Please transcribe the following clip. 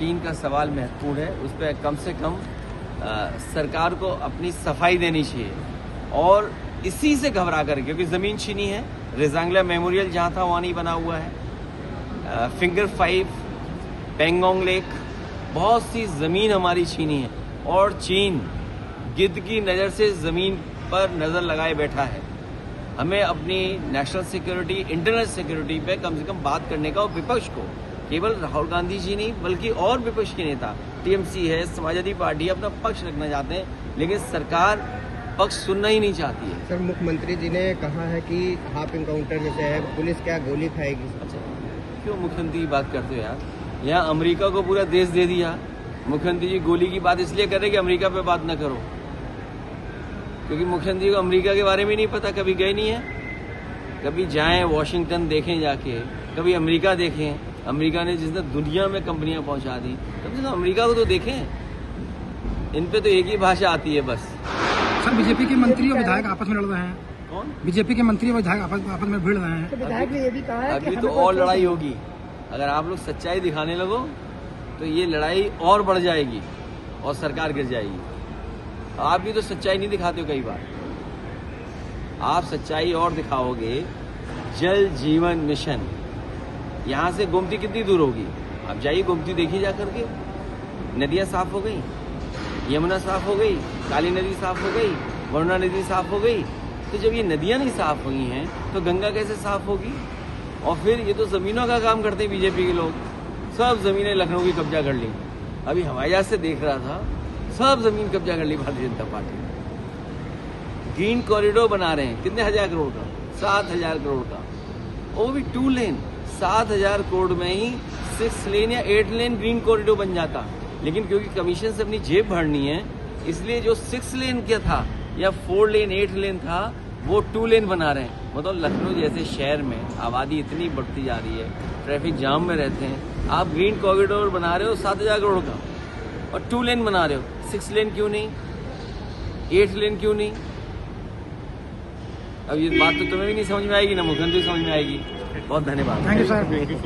चीन का सवाल महत्वपूर्ण है, उस पर कम से कम सरकार को अपनी सफाई देनी चाहिए। और इसी से घबरा कर, क्योंकि ज़मीन चीनी है, रेजांगला मेमोरियल जहाँ था वहाँ नहीं बना हुआ है, फिंगर 5, पेंगोंग लेक, बहुत सी ज़मीन हमारी चीनी है। और चीन गिद्ध की नज़र से ज़मीन पर नज़र लगाए बैठा है। हमें अपनी नेशनल सिक्योरिटी, इंटरनल सिक्योरिटी पे कम से कम बात करने का, और विपक्ष को, केवल राहुल गांधी जी नहीं बल्कि और विपक्ष के नेता, टीएमसी है, समाजवादी पार्टी अपना पक्ष रखना चाहते हैं, लेकिन सरकार पक्ष सुनना ही नहीं चाहती है। सर, मुख्यमंत्री जी ने कहा है कि हाफ इनकाउंटर जैसे है, पुलिस क्या गोली खाएगी? अच्छा, क्यों मुख्यमंत्री की बात करते हो यार? यहाँ अमेरिका को पूरा देश दे दिया। मुख्यमंत्री जी गोली की बात इसलिए कर रहे कि अमेरिका पे बात न करो, क्योंकि मुख्यमंत्री को अमेरिका के बारे में नहीं पता, कभी गए नहीं है। कभी जाएं वॉशिंगटन देखें जाके, कभी अमेरिका देखें। अमेरिका ने जिसने दुनिया में कंपनियां पहुंचा दी, कम से कम अमेरिका को तो देखें। इन पे तो एक ही भाषा आती है बस। सर, बीजेपी के मंत्री और विधायक आपस में लड़ रहे हैं। कौन? बीजेपी के मंत्री और विधायक आपस में भिड़ रहे हैं। तो विधायक ने ये भी कहा है अभी तो और लड़ाई होगी। अगर आप लोग सच्चाई दिखाने लगो तो ये लड़ाई और बढ़ जाएगी और सरकार गिर जाएगी। आप भी तो सच्चाई नहीं दिखाते हो। कई बार आप सच्चाई और दिखाओगे। जल जीवन मिशन, यहाँ से गोमती कितनी दूर होगी? आप जाइए, गोमती देखिए जा करके। नदियाँ साफ हो गई, यमुना साफ हो गई, काली नदी साफ हो गई, वरुणा नदी साफ हो गई। तो जब ये नदियाँ नहीं साफ हुई हैं तो गंगा कैसे साफ होगी? और फिर ये तो जमीनों का काम करते हैं बीजेपी के लोग। सब जमीनें लखनऊ की कब्जा कर ली। अभी हवाई जहाज से देख रहा था, सब जमीन कब्जा कर ली भारतीय जनता पार्टी ने। ग्रीन कॉरिडोर बना रहे हैं, कितने हजार करोड़ का? 7,000 करोड़ का, वो भी 2 लेन। 7,000 करोड़ में ही 6 लेन या 8 लेन ग्रीन कॉरिडोर बन जाता। लेकिन क्योंकि कमीशन से अपनी जेब भरनी है, इसलिए जो 6 लेन क्या था या 4 लेन 8 लेन था, वो 2 लेन बना रहे हैं। मतलब लखनऊ जैसे शहर में आबादी इतनी बढ़ती जा रही है, ट्रैफिक जाम में रहते हैं, आप ग्रीन कॉरिडोर बना रहे हो 7,000 करोड़ का और 2 लेन बना रहे हो। 6 लेन क्यों नहीं? 8 लेन क्यों नहीं? अब ये बात तो तुम्हें भी नहीं समझ में आएगी, ना मुख्यमंत्री समझ में आएगी। बहुत धन्यवाद। Thank you sir.